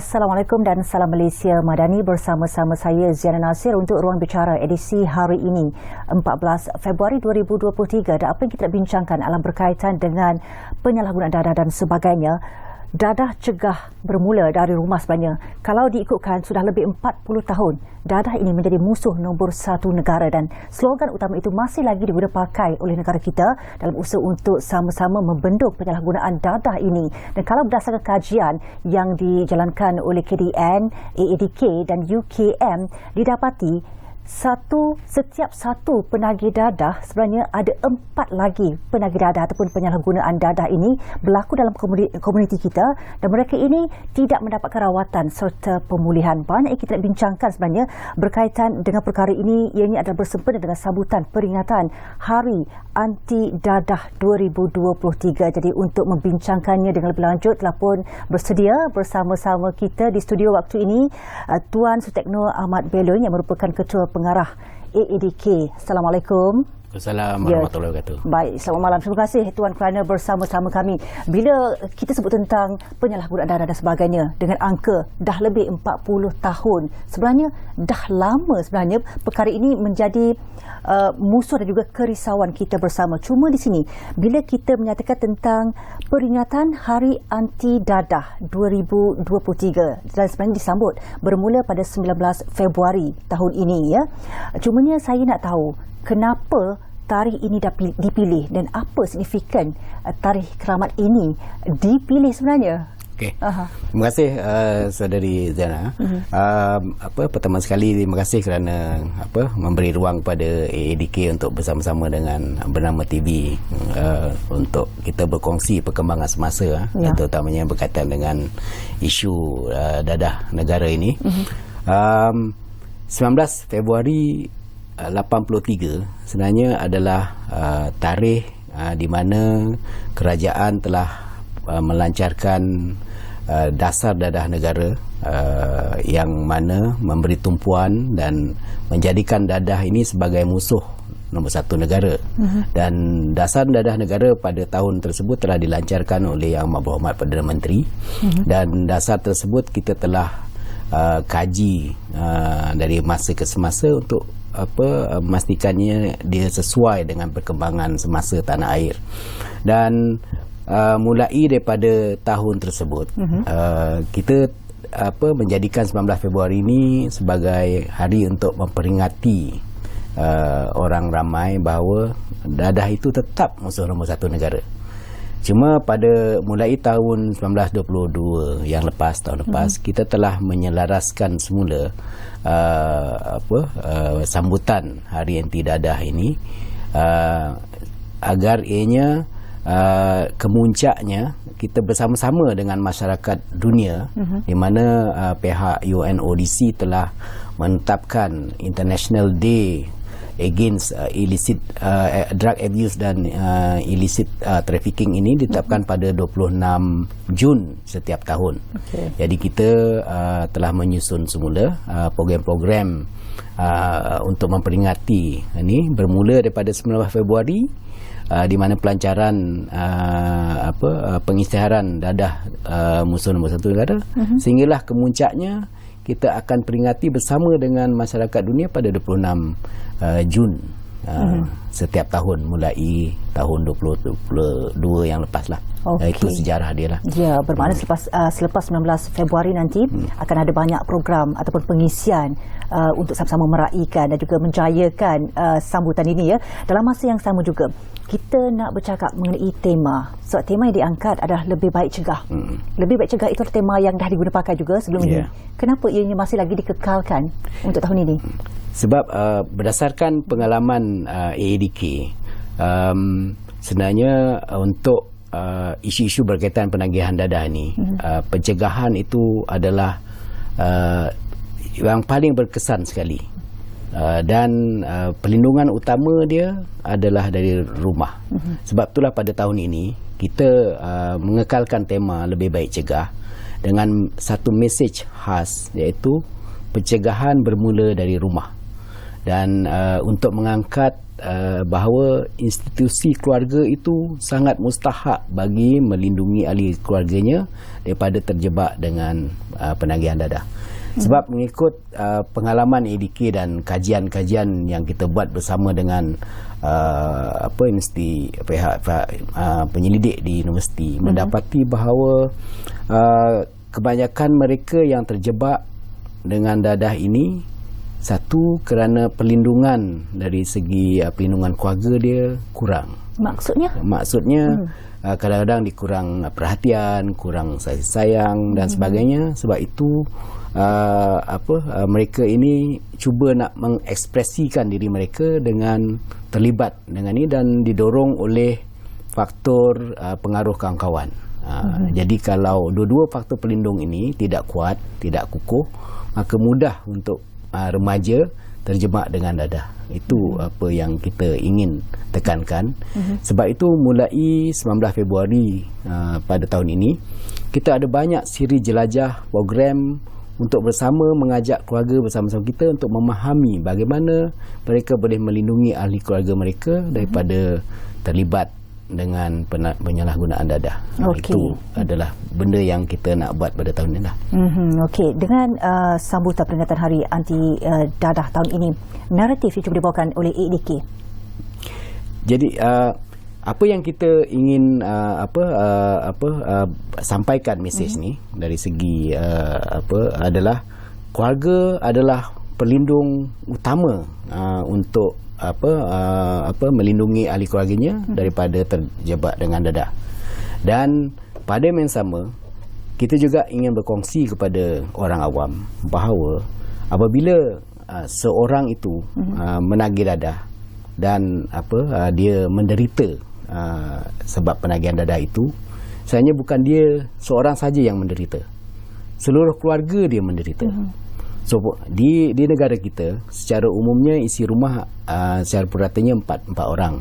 Assalamualaikum dan salam Malaysia Madani, bersama-sama saya Ziana Nasir untuk Ruang Bicara edisi hari ini 14 Februari 2023. Dan apa yang kita nak bincangkan adalah berkaitan dengan penyalahgunaan dadah dan sebagainya. Dadah cegah bermula dari rumah sebenarnya. Kalau diikutkan sudah lebih 40 tahun, dadah ini menjadi musuh nombor satu negara dan slogan utama itu masih lagi digunakan pakai oleh negara kita dalam usaha untuk sama-sama membendung penyalahgunaan dadah ini. Dan kalau berdasarkan kajian yang dijalankan oleh KDN, AADK dan UKM, didapati setiap satu penagih dadah sebenarnya ada 4 lagi penagih dadah ataupun penyalahgunaan dadah ini berlaku dalam komuniti kita dan mereka ini tidak mendapatkan rawatan serta pemulihan. Banyak yang kita nak bincangkan sebenarnya berkaitan dengan perkara ini, ianya adalah bersempena dengan sambutan peringatan Hari Anti Dadah 2023. Jadi untuk membincangkannya dengan lebih lanjut telah pun bersedia bersama-sama kita di studio waktu ini Tuan Sutekno Ahmad Belon yang merupakan Ketua Pengarah AADK. Assalamualaikum. Assalamualaikum warahmatullahi wabarakatuh. Baik, selamat malam. Terima kasih Tuan kerana bersama-sama kami. Bila kita sebut tentang penyalahgunaan dadah dan sebagainya dengan angka dah lebih 40 tahun, sebenarnya dah lama sebenarnya perkara ini menjadi musuh dan juga kerisauan kita bersama. Cuma di sini bila kita menyatakan tentang peringatan Hari Anti Dadah 2023 dan sebenarnya disambut bermula pada 19 Februari tahun ini ya. Cumanya saya nak tahu kenapa tarikh ini dipilih dan apa signifikan tarikh keramat ini dipilih sebenarnya? Okey. Terima kasih saudari Ziana. Pertama sekali terima kasih kerana memberi ruang kepada AADK untuk bersama-sama dengan Bernama TV untuk kita berkongsi perkembangan semasa terutamanya berkaitan dengan isu dadah negara ini. 19 Februari 83 sebenarnya adalah tarikh di mana kerajaan telah melancarkan dasar dadah negara yang mana memberi tumpuan dan menjadikan dadah ini sebagai musuh nombor satu negara. Dan dasar dadah negara pada tahun tersebut telah dilancarkan oleh Yang Berhormat Perdana Menteri. Dan dasar tersebut kita telah kaji dari masa ke semasa untuk memastikannya dia sesuai dengan perkembangan semasa tanah air. Dan mulai daripada tahun tersebut kita menjadikan 19 Februari ini sebagai hari untuk memperingati orang ramai bahawa dadah itu tetap musuh nombor satu negara. Cuma pada mulai tahun 1922 yang lepas, tahun lepas, kita telah menyelaraskan semula sambutan Hari Anti Dadah ini agar ianya kemuncaknya kita bersama-sama dengan masyarakat dunia di mana pihak UNODC telah menetapkan International Day Against illicit drug abuse dan illicit trafficking ini ditetapkan pada 26 Jun setiap tahun. Jadi kita telah menyusun semula program-program untuk memperingati ini bermula daripada 19 Februari di mana pelancaran pengisytiharan dadah musuh nombor satu negara sehinggalah kemuncaknya kita akan peringati bersama dengan masyarakat dunia pada 26 Jun setiap tahun mulai tahun 2022 yang lepas lah. Itu sejarah dia lah. Ya, bermakna selepas 19 Februari nanti akan ada banyak program ataupun pengisian untuk sama-sama meraihkan dan juga menjayakan sambutan ini ya. Dalam masa yang sama juga kita nak bercakap mengenai tema. Sebab tema yang diangkat adalah lebih baik cegah. Lebih baik cegah itu tema yang dah digunakan pakai juga sebelum ini. Kenapa ianya masih lagi dikekalkan untuk tahun ini? Sebab berdasarkan pengalaman AADK, sebenarnya untuk isu-isu berkaitan penagihan dadah ini, pencegahan itu adalah yang paling berkesan sekali. Dan perlindungan utama dia adalah dari rumah. Sebab itulah pada tahun ini kita mengekalkan tema lebih baik cegah dengan satu mesej khas, iaitu pencegahan bermula dari rumah. Dan untuk mengangkat bahawa institusi keluarga itu sangat mustahak bagi melindungi ahli keluarganya daripada terjebak dengan penagihan dadah. Sebab mengikut pengalaman ADK dan kajian-kajian yang kita buat bersama dengan universiti, pihak penyelidik di universiti, mendapati bahawa kebanyakan mereka yang terjebak dengan dadah ini, satu, kerana perlindungan dari segi perlindungan keluarga dia kurang. Maksudnya kadang-kadang dikurang perhatian, kurang sayang dan sebagainya. Sebab itu mereka ini cuba nak mengekspresikan diri mereka dengan terlibat dengan ini dan didorong oleh faktor pengaruh kawan-kawan. Jadi kalau dua-dua faktor pelindung ini tidak kuat, tidak kukuh, maka mudah untuk remaja terjebak dengan dadah. Itu apa yang kita ingin tekankan. Sebab itu mulai 19 Februari pada tahun ini, kita ada banyak siri jelajah program untuk bersama mengajak keluarga bersama-sama kita untuk memahami bagaimana mereka boleh melindungi ahli keluarga mereka daripada terlibat dengan penyalahgunaan dadah. Itu adalah benda yang kita nak buat pada tahun ini lah. Okey, dengan sambutan peringatan Hari Anti Dadah tahun ini, naratif yang cuba dibawakan oleh ADK. Jadi apa yang kita ingin sampaikan mesej ni dari segi adalah keluarga adalah pelindung utama untuk melindungi ahli keluarganya daripada terjebak dengan dadah. Dan pada yang sama, kita juga ingin berkongsi kepada orang awam bahawa apabila seorang itu menagih dadah dan dia menderita sebab penagihan dadah itu, sebenarnya bukan dia seorang saja yang menderita, seluruh keluarga dia menderita. So di negara kita secara umumnya isi rumah secara puratanya 4 orang.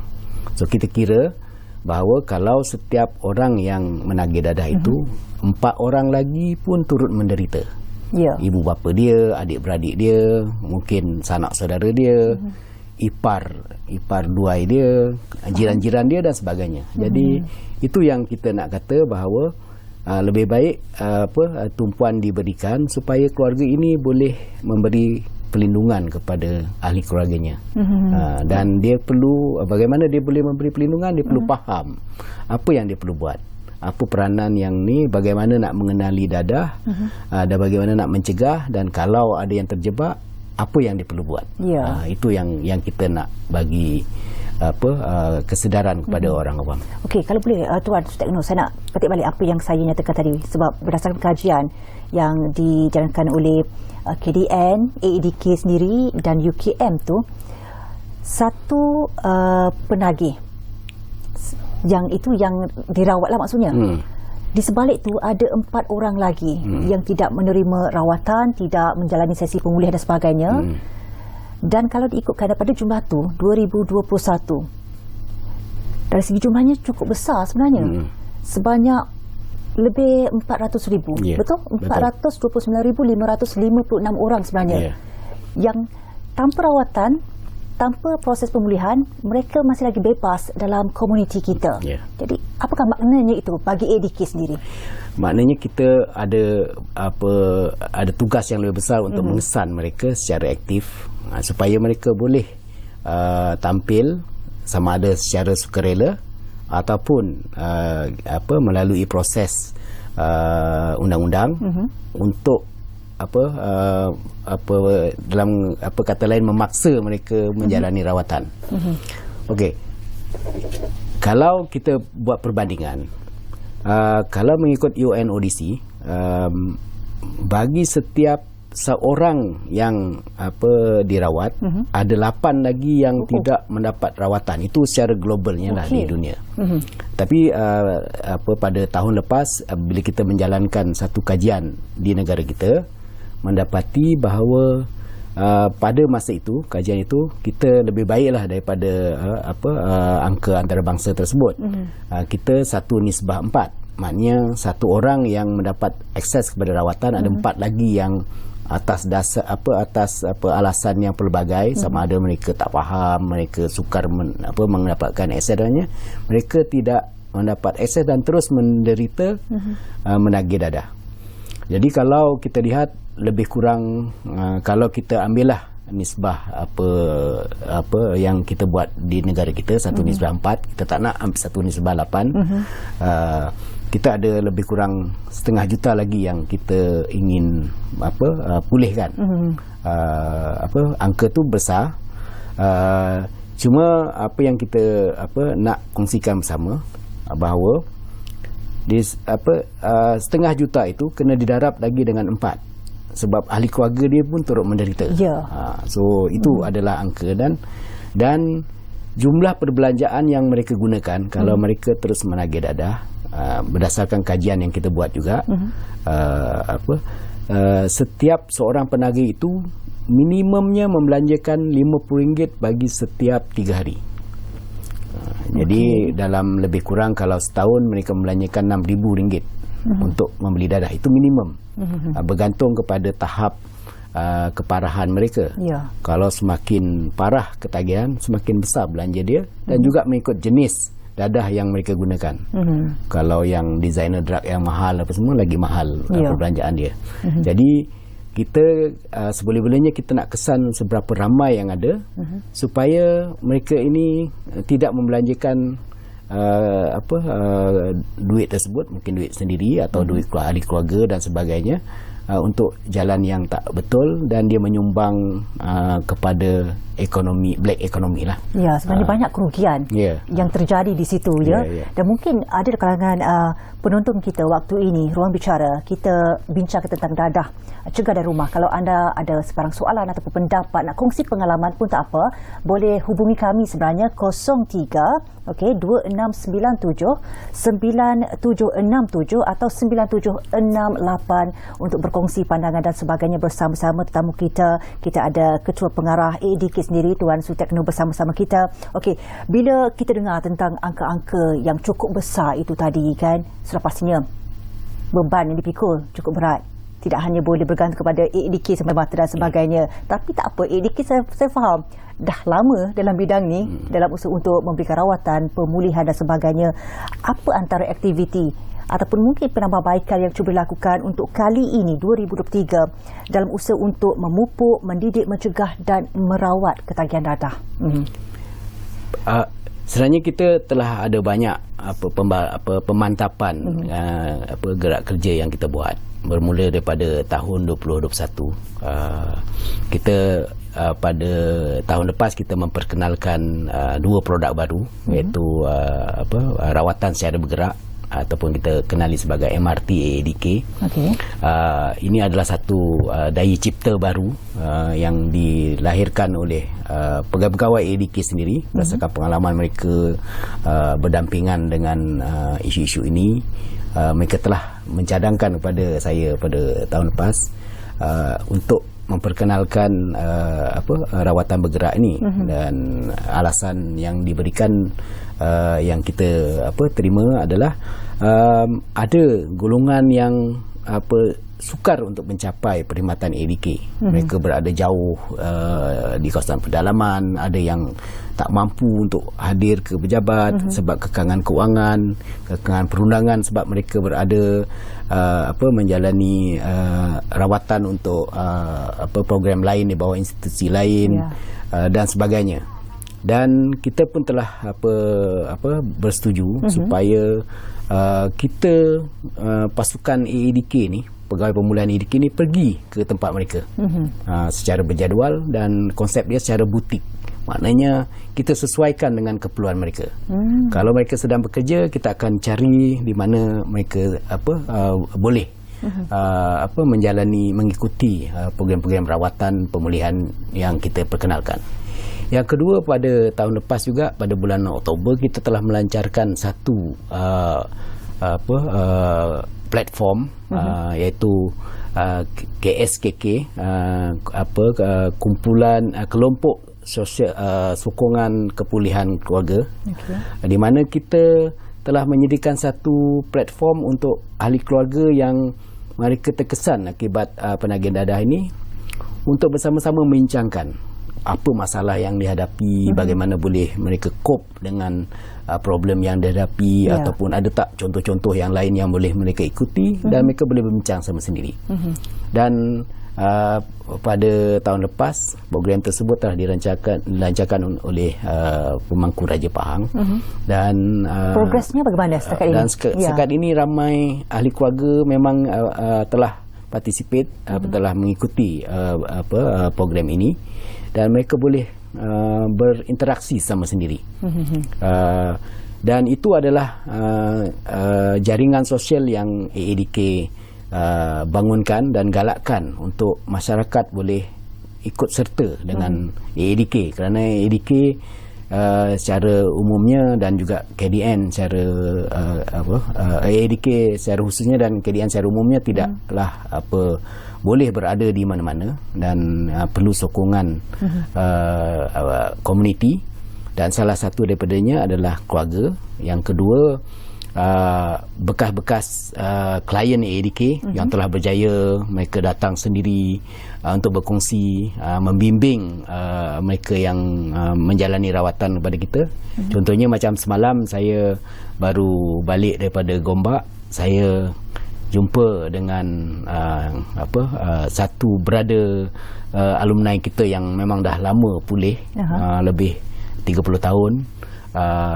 So kita kira bahawa kalau setiap orang yang menagih dadah itu 4 orang lagi pun turut menderita. Ibu bapa dia, adik-beradik dia, mungkin sanak saudara dia, ipar duai dia, jiran-jiran dia dan sebagainya. Jadi itu yang kita nak kata bahawa lebih baik tumpuan diberikan supaya keluarga ini boleh memberi perlindungan kepada ahli keluarganya. Dan dia perlu, bagaimana dia boleh memberi perlindungan, dia perlu faham apa yang dia perlu buat, apa peranan yang ni, bagaimana nak mengenali dadah, dan bagaimana nak mencegah, dan kalau ada yang terjebak, apa yang dia perlu buat. Itu yang kita nak bagi kesedaran kepada orang awam. Okey, kalau boleh Tuan Tekno, saya nak petik balik apa yang saya nyatakan tadi, sebab berdasarkan kajian yang dijalankan oleh KDN, AEDK sendiri dan UKM tu, satu penagih yang itu yang dirawatlah maksudnya. Di sebalik tu ada 4 orang lagi yang tidak menerima rawatan, tidak menjalani sesi pemulihan dan sebagainya. Dan kalau diikutkan daripada jumlah tu 2021, dari segi jumlahnya cukup besar sebenarnya. Sebanyak lebih 400,000. Betul? 429,556 orang sebenarnya. Yang tanpa rawatan, tanpa proses pemulihan, mereka masih lagi bebas dalam komuniti kita. Jadi apakah maknanya itu bagi ADK sendiri? Maknanya kita ada tugas yang lebih besar untuk mengesan mereka secara aktif, supaya mereka boleh tampil sama ada secara sukarela ataupun melalui proses undang-undang untuk dalam kata lain memaksa mereka menjalani rawatan. Okey. Kalau kita buat perbandingan, kalau mengikut UNODC, bagi setiap seorang yang dirawat, ada 8 lagi yang tidak mendapat rawatan. Itu secara globalnya lah di dunia. Tapi pada tahun lepas, bila kita menjalankan satu kajian di negara kita, mendapati bahawa pada masa itu, kajian itu, kita lebih baiklah daripada angka antarabangsa tersebut. Kita 1:4. Maknanya 1 orang yang mendapat akses kepada rawatan, ada 4 lagi yang atas alasan yang pelbagai, sama ada mereka tak faham, mereka sukar mendapatkan akses dannya, mereka tidak mendapat akses dan terus menderita menagih dadah. Jadi kalau kita lihat lebih kurang, kalau kita ambillah nisbah apa yang kita buat di negara kita 1:4, kita tak nak ambil 1:8. Kita ada lebih kurang 0.5 juta lagi yang kita ingin pulihkan. Angka tu besar. Cuma apa yang kita nak kongsikan bersama, bahawa 0.5 juta itu kena didarab lagi dengan 4, sebab ahli keluarga dia pun turut menderita. So itu adalah angka, dan jumlah perbelanjaan yang mereka gunakan kalau mereka terus menagih dadah, berdasarkan kajian yang kita buat juga, setiap seorang penagih itu minimumnya membelanjakan RM50 bagi setiap 3 hari. Jadi dalam lebih kurang kalau setahun mereka membelanjakan RM6,000 untuk membeli dadah. Itu minimum. Bergantung kepada tahap keparahan mereka. Kalau semakin parah ketagihan, semakin besar belanja dia, dan juga mengikut jenis dadah yang mereka gunakan. Kalau yang designer drug yang mahal apa semua, lagi mahal perbelanjaan dia. Jadi kita seboleh-bolehnya kita nak kesan seberapa ramai yang ada, supaya mereka ini tidak membelanjakan duit tersebut, mungkin duit sendiri atau duit ahli keluarga dan sebagainya, untuk jalan yang tak betul, dan dia menyumbang kepada ekonomi, black ekonomi lah. Sebenarnya banyak kerugian yang terjadi di situ, dan mungkin ada di kalangan penonton kita waktu ini, Ruang Bicara, kita bincang tentang dadah cegah dari rumah. Kalau anda ada sebarang soalan ataupun pendapat, nak kongsi pengalaman pun tak apa, boleh hubungi kami sebenarnya 03 2697 9767 atau 9768 untuk berkongsi pandangan dan sebagainya bersama-sama tetamu kita. Kita ada Ketua Pengarah ADK sendiri, Tuan Sutekno, bersama-sama kita. Okey, bila kita dengar tentang angka-angka yang cukup besar itu tadi kan, sudah pastinya beban yang dipikul cukup berat. Tidak hanya boleh bergantung kepada ADK sampai mata dan sebagainya. Tapi tak apa, ADK saya faham dah lama dalam bidang ni, dalam usaha untuk memberikan rawatan, pemulihan dan sebagainya. Apa antara aktiviti ataupun mungkin penambahbaikan yang cuba dilakukan untuk kali ini 2023 dalam usaha untuk memupuk, mendidik, mencegah dan merawat ketagihan dadah? Sebenarnya kita telah ada banyak pemantapan gerak kerja yang kita buat bermula daripada tahun 2021. Kita pada tahun lepas kita memperkenalkan 2 produk baru, iaitu rawatan secara bergerak ataupun kita kenali sebagai MRT AADK. Ini adalah satu daya cipta baru yang dilahirkan oleh pegawai-pegawai AADK sendiri berdasarkan pengalaman mereka berdampingan dengan isu-isu ini. Mereka telah mencadangkan kepada saya pada tahun lepas untuk memperkenalkan rawatan bergerak ini, dan alasan yang diberikan yang kita terima adalah ada golongan yang sukar untuk mencapai perkhidmatan ADK. Mereka berada jauh di kawasan pedalaman, ada yang tak mampu untuk hadir ke pejabat sebab kekangan kewangan, kekangan perundangan, sebab mereka berada menjalani rawatan untuk program lain di bawah institusi lain, dan sebagainya. Dan kita pun telah bersetuju supaya kita pasukan AADK ni, pegawai pemulihan AADK ni, pergi ke tempat mereka secara berjadual, dan konsep dia secara butik. Maknanya kita sesuaikan dengan keperluan mereka. Kalau mereka sedang bekerja, kita akan cari di mana mereka boleh mengikuti program-program rawatan pemulihan yang kita perkenalkan. Yang kedua, pada tahun lepas juga pada bulan Oktober kita telah melancarkan satu platform, iaitu KSKK, kumpulan kelompok sosial sokongan kepulihan keluarga, di mana kita telah menyediakan satu platform untuk ahli keluarga yang mereka terkesan akibat penagihan dadah ini untuk bersama-sama membincangkan apa masalah yang dihadapi, bagaimana boleh mereka cope dengan problem yang dihadapi, ataupun ada tak contoh-contoh yang lain yang boleh mereka ikuti, dan mereka boleh berbincang sama sendiri. Dan pada tahun lepas program tersebut telah dilancarkan oleh pemangku Raja Pahang, dan progresnya bagaimana setakat ini? Dan setakat ini ramai ahli keluarga memang telah participate, telah mengikuti program ini, dan mereka boleh berinteraksi sama sendiri. Dan itu adalah jaringan sosial yang AADK bangunkan dan galakkan untuk masyarakat boleh ikut serta dengan AADK, kerana AADK secara umumnya dan juga KDN secara AADK secara khususnya dan KDN secara umumnya tidaklah boleh berada di mana-mana, dan perlu sokongan komuniti, dan salah satu daripadanya adalah keluarga. Yang kedua, bekas-bekas klien AADK yang telah berjaya, mereka datang sendiri untuk berkongsi, membimbing mereka yang menjalani rawatan kepada kita. Contohnya macam semalam saya baru balik daripada Gombak, saya jumpa dengan satu brother alumni kita yang memang dah lama pulih, lebih 30 tahun,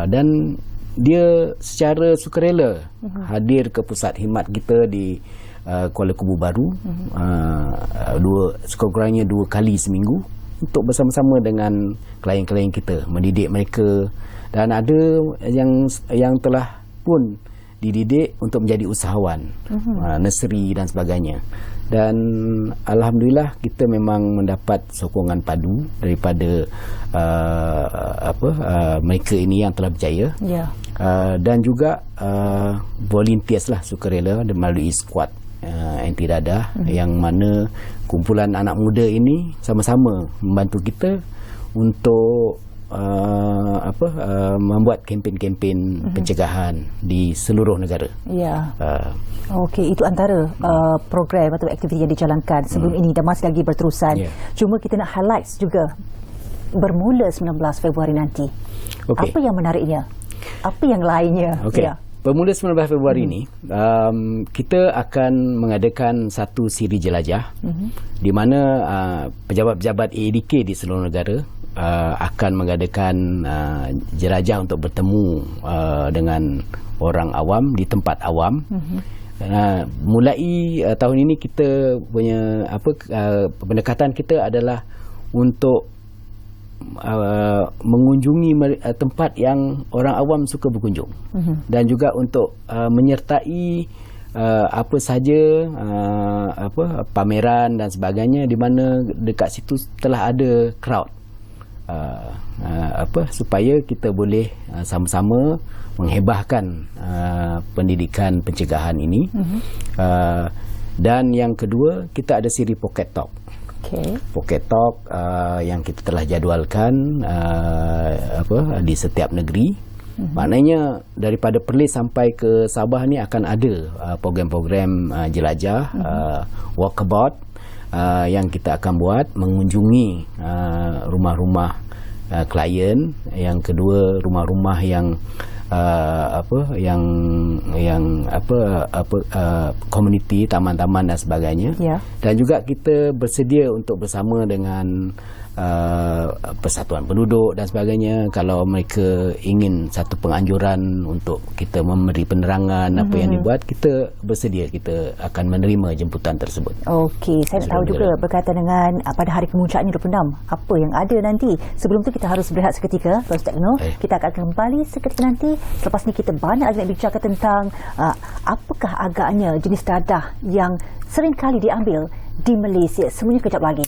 dan dia secara sukarela hadir ke pusat khidmat kita di Kuala Kubu Baru, sekurang-kurangnya 2 kali seminggu, untuk bersama-sama dengan klien-klien kita, mendidik mereka, dan ada yang telah pun dididik untuk menjadi usahawan, nursery dan sebagainya. Dan alhamdulillah kita memang mendapat sokongan padu daripada mereka ini yang telah berjaya, dan juga volunteers lah, sukarela melalui skuad anti dadah, yang mana kumpulan anak muda ini sama-sama membantu kita untuk membuat kempen-kempen pencegahan di seluruh negara. Okey, itu antara program atau aktiviti yang dijalankan sebelum ini dan masih lagi berterusan. Cuma kita nak highlights juga bermula 19 Februari nanti. Apa yang menariknya? Apa yang lainnya? Bermula 19 Februari ini, kita akan mengadakan satu siri jelajah, di mana pejabat-pejabat AADK di seluruh negara akan mengadakan jelajah untuk bertemu dengan orang awam di tempat awam. Mulai tahun ini kita punya pendekatan kita adalah untuk mengunjungi tempat yang orang awam suka berkunjung, dan juga untuk menyertai apa saja pameran dan sebagainya, di mana dekat situ telah ada crowd, supaya kita boleh sama-sama menghebahkan pendidikan pencegahan ini. Dan yang kedua, kita ada siri Pocket Talk. Pocket Talk yang kita telah jadualkan di setiap negeri. Maknanya daripada Perlis sampai ke Sabah ni akan ada program-program jelajah, walkabout, yang kita akan buat, mengunjungi rumah-rumah klien. Yang kedua, rumah-rumah yang komuniti, taman-taman dan sebagainya. Dan juga kita bersedia untuk bersama dengan persatuan penduduk dan sebagainya, kalau mereka ingin satu penganjuran untuk kita memberi penerangan apa yang dibuat, kita bersedia, kita akan menerima jemputan tersebut. Okey, saya nak tahu juga berkaitan dengan pada hari kemuncak ini 26, apa yang ada nanti. Sebelum tu kita harus berehat seketika, Tuan Tekno. Kita akan kembali seketika nanti. Selepas ni kita banyak lagi nak bincang tentang apakah agaknya jenis dadah yang sering kali diambil di Malaysia. Semuanya kejap lagi.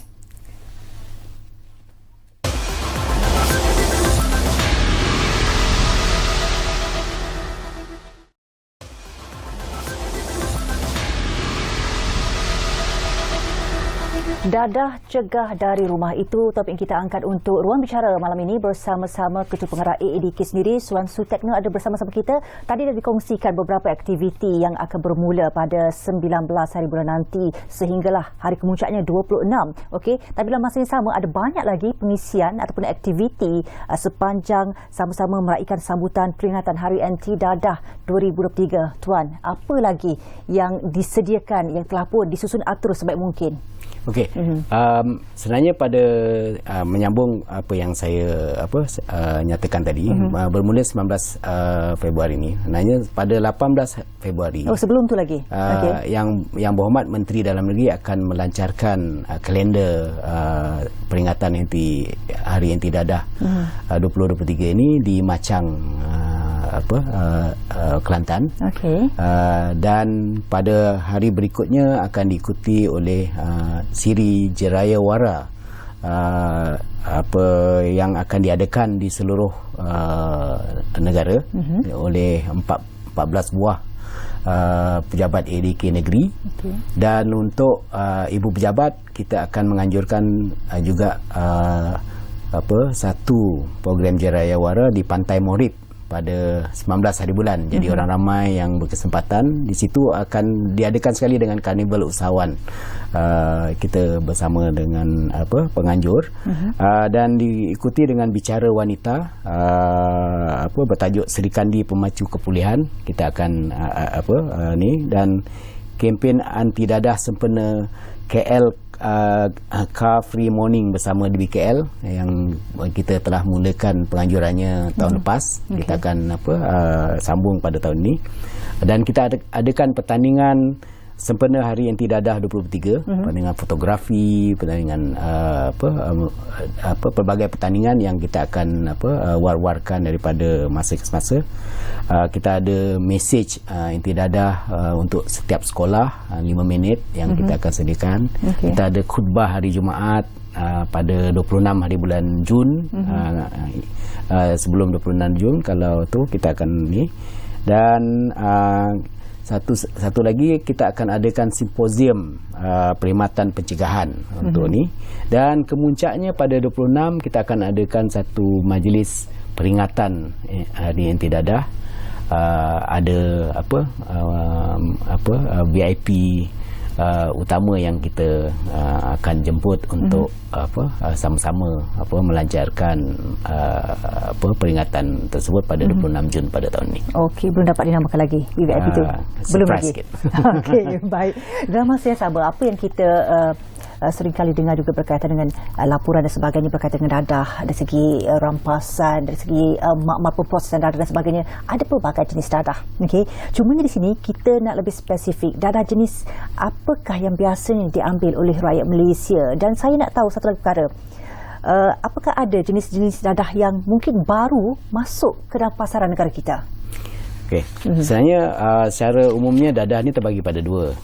Dadah cegah dari rumah, itu topik kita angkat untuk ruang bicara malam ini bersama-sama Ketua Pengarah AADK sendiri, Suan Sutekno ada bersama-sama kita. Tadi dah dikongsikan beberapa aktiviti yang akan bermula pada 19 hari bulan nanti sehinggalah hari kemuncaknya 26. Okey, tapi dalam masa yang sama ada banyak lagi pengisian ataupun aktiviti sepanjang sama-sama meraihkan sambutan peringatan Hari Anti Dadah 2023. Tuan, apa lagi yang disediakan yang telah pun disusun atur sebaik mungkin? Okey, sebenarnya pada menyambung apa yang saya nyatakan tadi, bermula 19 Februari ini, sebenarnya pada 18 Februari. Oh, sebelum tu lagi. Yang Berhormat Menteri Dalam Negeri akan melancarkan kalender peringatan Hari Anti Dadah 2023 ini di Machang, Kelantan. Dan pada hari berikutnya akan diikuti oleh Siri Jeraya Wara yang akan diadakan di seluruh negara oleh 14 buah pejabat AADK negeri. Dan untuk ibu pejabat, kita akan menganjurkan juga satu program Jeraya Wara di Pantai Morib pada 19 hari bulan. Jadi orang ramai yang berkesempatan. Di situ akan diadakan sekali dengan karnival usahawan. Kita bersama dengan penganjur dan diikuti dengan bicara wanita bertajuk Seri Kandi Pemacu Kepulihan. Kita akan dan kempen anti dadah sempena KL Car Free Morning bersama DBKL yang kita telah mulakan penganjurannya tahun lepas. Kita akan sambung pada tahun ini, dan kita adakan pertandingan sempena Hari Anti Dadah 2023, pertandingan fotografi, pertandingan pelbagai pertandingan yang kita akan war-warkan daripada masa ke masa. Kita ada mesej Anti Dadah untuk setiap sekolah 5 minit yang kita akan sediakan. Kita ada khutbah hari Jumaat pada 26 hari bulan Jun. Sebelum 26 Jun, kalau tu kita akan ni. Dan satu lagi, kita akan adakan simposium perkhidmatan pencegahan untuk ni. Dan kemuncaknya pada 26 kita akan adakan satu majlis peringatan Hari Anti Dadah. Ada VIP utama yang kita akan jemput untuk sama-sama melancarkan peringatan tersebut pada 26 Jun pada tahun ini. Okey, belum dapat dinamakan lagi VIP itu. Belum lagi. Okey, baik. Dalam masa yang sama, apa yang kita seringkali dengar juga berkaitan dengan laporan dan sebagainya berkaitan dengan dadah, dari segi rampasan, dari segi mak-mak pemprosesan dadah dan sebagainya. Ada pelbagai jenis dadah. Okey, cumanya di sini kita nak lebih spesifik. Dadah jenis apakah yang biasanya diambil oleh rakyat Malaysia? Dan saya nak tahu satu lagi perkara. Apakah ada jenis-jenis dadah yang mungkin baru masuk ke dalam pasaran negara kita? Okey, sebenarnya secara umumnya dadah ni terbagi pada dua.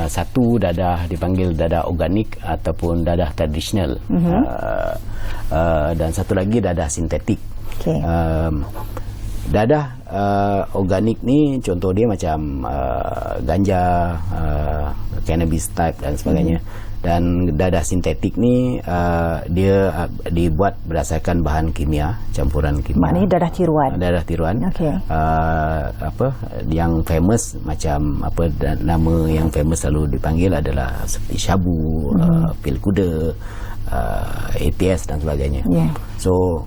Satu, dadah dipanggil dadah organik ataupun dadah tradisional. Dan satu lagi dadah sintetik. Dadah organik ni contoh dia macam ganja, cannabis type dan sebagainya. Dan dadah sintetik ni dia dibuat berdasarkan bahan kimia, campuran kimia. Maknanya dadah tiruan. Dadah tiruan. Yang famous macam nama yang famous selalu dipanggil adalah seperti syabu, pil kuda, ATS dan sebagainya. So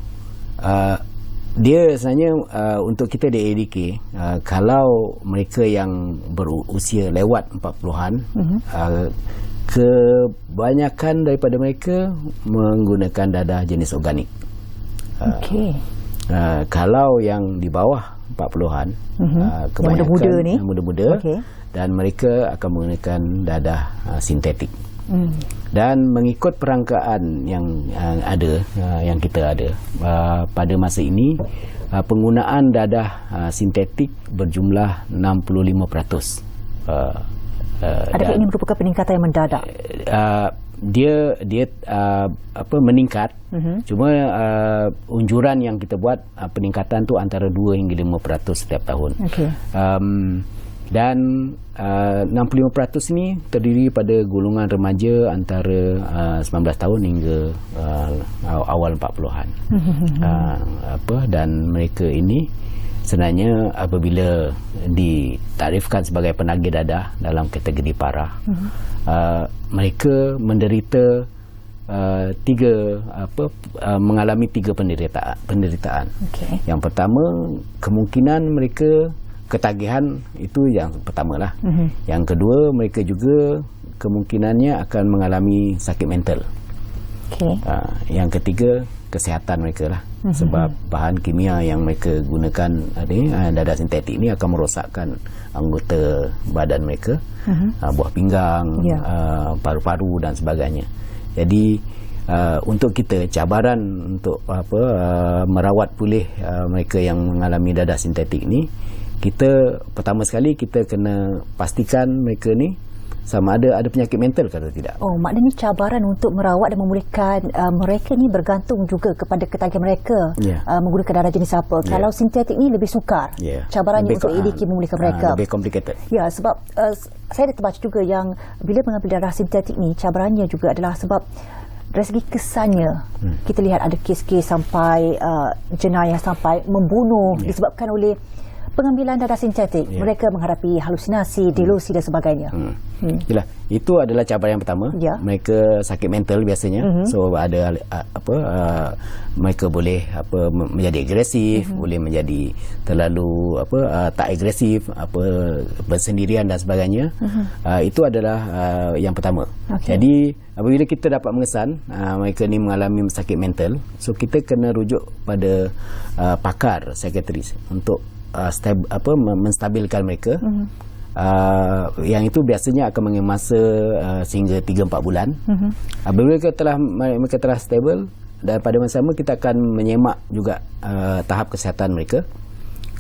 dia sebenarnya untuk kita di AADK, kalau mereka yang berusia lewat 40-an, kebanyakan daripada mereka menggunakan dadah jenis organik. Kalau yang di bawah 40-an, kebanyakan muda-muda, dan mereka akan menggunakan dadah sintetik. Dan mengikut perangkaan yang ada, yang kita ada pada masa ini, penggunaan dadah sintetik berjumlah 65%. Adakah ini merupakan peningkatan yang mendadak? Dia meningkat. Cuma unjuran yang kita buat, peningkatan tu antara 2 hingga 5% setiap tahun. Dan 65% ni terdiri pada golongan remaja antara 19 tahun hingga awal 40-an. Dan mereka ini sebenarnya apabila ditarifkan sebagai penagih dadah dalam kategori parah, mereka menderita mengalami tiga penderitaan. Okay. Yang pertama, kemungkinan mereka ketagihan, itu yang pertamalah. Yang kedua, mereka juga kemungkinannya akan mengalami sakit mental. Okay. Yang ketiga, kesihatan mereka lah. Sebab bahan kimia yang mereka gunakan dadah sintetik ni akan merosakkan anggota badan mereka, buah pinggang, paru-paru dan sebagainya. Jadi untuk kita, cabaran untuk merawat pulih mereka yang mengalami dadah sintetik ni, kita pertama sekali kita kena pastikan mereka ni sama ada penyakit mental ke atau tidak. Oh, maknanya cabaran untuk merawat dan memulihkan mereka ni bergantung juga kepada ketagihan mereka menggunakan darah jenis apa. Kalau sintetik ni lebih sukar. Cabarannya lebih untuk ADK memulihkan mereka lebih complicated. Ya, sebab saya ada terbaca juga yang bila mengambil darah sintetik ni, cabarannya juga adalah sebab dari segi kesannya. Kita lihat ada kes-kes sampai jenayah sampai membunuh disebabkan oleh pengambilan darah sintetik. Mereka menghadapi halusinasi, delusi dan sebagainya. Yalah, itu adalah cabaran yang pertama. Mereka sakit mental biasanya. So ada mereka boleh menjadi agresif, boleh menjadi terlalu tak agresif, bersendirian dan sebagainya. Itu adalah yang pertama. Jadi apabila kita dapat mengesan mereka ni mengalami sakit mental, so kita kena rujuk pada pakar psikiatris untuk menstabilkan mereka. Yang itu biasanya akan mengambil masa sehingga 3-4 bulan. Apabila mereka telah stable, dan pada masa sama kita akan menyemak juga tahap kesihatan mereka.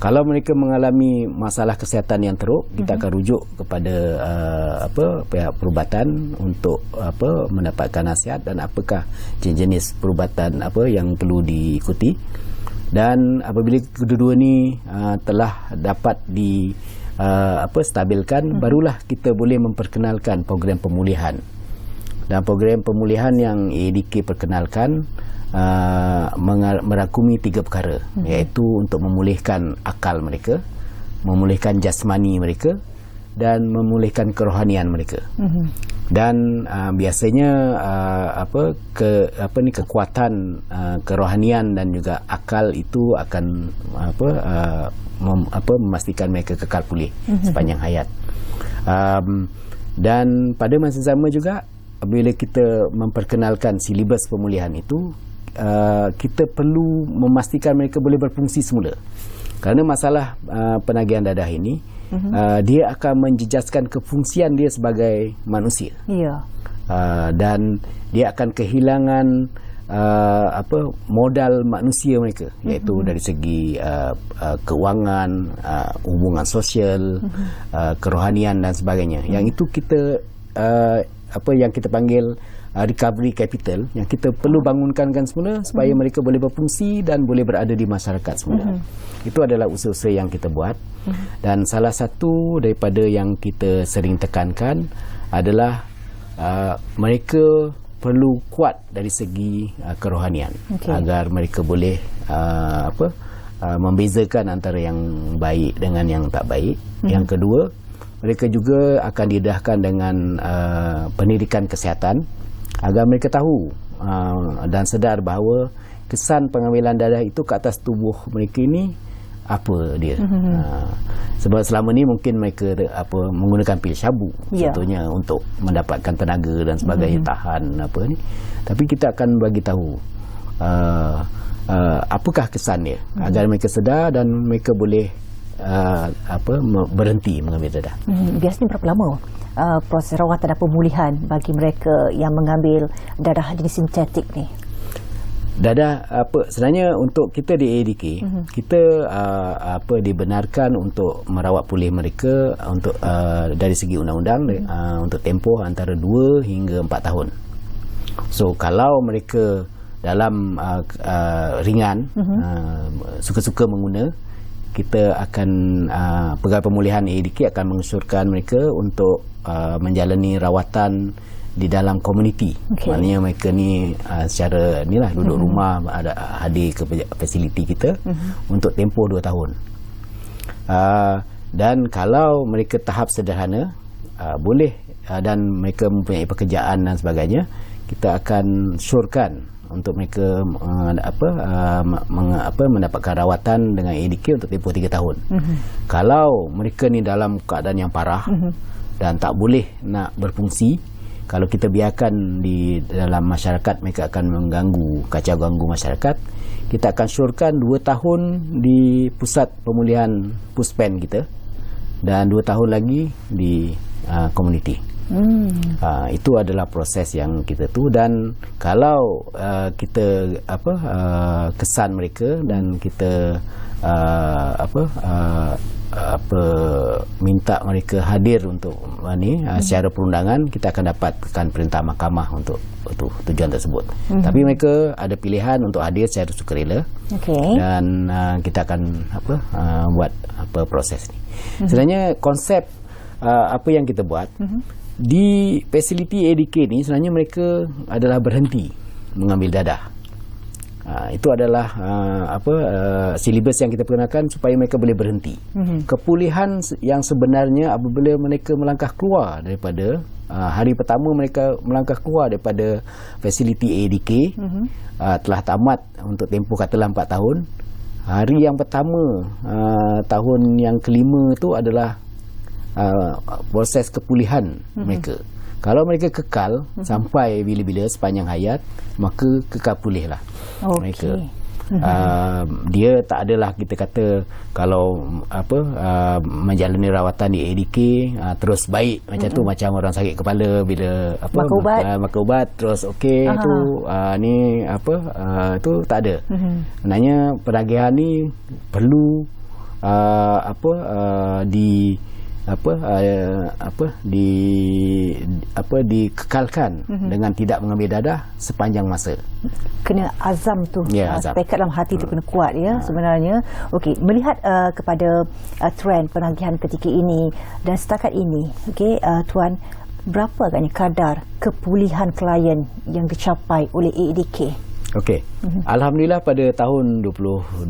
Kalau mereka mengalami masalah kesihatan yang teruk, kita akan rujuk kepada pihak perubatan untuk mendapatkan nasihat dan apakah jenis perubatan yang perlu diikuti. Dan apabila kedua-dua ni telah dapat stabilkan, barulah kita boleh memperkenalkan program pemulihan. Dan program pemulihan yang ADK perkenalkan merangkumi 3 perkara, iaitu untuk memulihkan akal mereka, memulihkan jasmani mereka dan memulihkan kerohanian mereka. Dan biasanya kekuatan kerohanian dan juga akal itu akan memastikan mereka kekal pulih sepanjang hayat. Dan pada masa sama juga, bila kita memperkenalkan silibus pemulihan itu, kita perlu memastikan mereka boleh berfungsi semula. Kerana masalah penagihan dadah ini, dia akan menjejaskan kefungsian dia sebagai manusia. Dan dia akan kehilangan modal manusia mereka, iaitu dari segi keuangan, hubungan sosial, kerohanian dan sebagainya. Yang itu kita yang kita panggil recovery capital, yang kita perlu bangunkan semula supaya mereka boleh berfungsi dan boleh berada di masyarakat semula. Itu adalah usaha-usaha yang kita buat. Dan salah satu daripada yang kita sering tekankan adalah mereka perlu kuat dari segi kerohanian, agar mereka boleh membezakan antara yang baik dengan yang tak baik. Yang kedua, mereka juga akan didedahkan dengan pendidikan kesihatan, agar mereka tahu dan sedar bahawa kesan pengambilan dadah itu ke atas tubuh mereka ini apa dia. Sebab selama ni mungkin mereka menggunakan pil syabu contohnya untuk mendapatkan tenaga dan sebagainya, tahan ni. Tapi kita akan bagi tahu apakah kesan dia, agar mereka sedar dan mereka boleh berhenti mengambil dadah. Biasanya berapa lama proses rawatan dan pemulihan bagi mereka yang mengambil dadah jenis sintetik ni? Dadah sebenarnya untuk kita di ADK, kita dibenarkan untuk merawat pulih mereka untuk dari segi undang-undang untuk tempoh antara 2 hingga 4 tahun. So kalau mereka dalam ringan, suka-suka mengguna, kita akan Pegawai Pemulihan AEDK akan mengusulkan mereka untuk menjalani rawatan di dalam komuniti. Maknanya mereka ni secara inilah duduk rumah, ada hadir ke fasiliti kita untuk tempoh 2 tahun. Dan kalau mereka tahap sederhana, boleh, dan mereka mempunyai pekerjaan dan sebagainya, kita akan syorkan untuk mereka mendapatkan rawatan dengan AEDK untuk tempoh 3 tahun. Kalau mereka ni dalam keadaan yang parah dan tak boleh nak berfungsi, kalau kita biarkan di dalam masyarakat, mereka akan mengganggu, kacau ganggu masyarakat, kita akan syorkan 2 tahun di pusat pemulihan Puspen kita dan 2 tahun lagi di komuniti. Itu adalah proses yang kita tu. Dan kalau kita kesan mereka dan kita minta mereka hadir untuk secara perundangan, kita akan dapatkan perintah mahkamah untuk tujuan tersebut. Tapi mereka ada pilihan untuk hadir secara sukarela, dan kita akan buat proses ni. Sebenarnya konsep apa yang kita buat di fasiliti AEDK ni, sebenarnya mereka adalah berhenti mengambil dadah. Itu adalah silibus yang kita perkenalkan supaya mereka boleh berhenti. Kepulihan yang sebenarnya apabila mereka melangkah keluar daripada hari pertama mereka melangkah keluar daripada fasiliti AEDK, telah tamat untuk tempoh katalah 4 tahun. Hari yang pertama tahun yang kelima itu adalah proses kepulihan mereka. Kalau mereka kekal sampai bila-bila sepanjang hayat, maka kekal pulihlah mereka. Dia tak adalah kita kata kalau menjalani rawatan di AEDK terus baik macam tu, macam orang sakit kepala bila makan ubat terus okey tu tu tak ada. Sebenarnya penagihan ni perlu dikekalkan dengan tidak mengambil dadah sepanjang masa. Kena azam tu, azam. tekad dalam hati tu kena kuat sebenarnya. Okey, melihat kepada trend penagihan ketika ini dan setakat ini, Tuan, berapa agaknya kadar kepulihan klien yang dicapai oleh AEDK? Okey. Alhamdulillah pada tahun 2022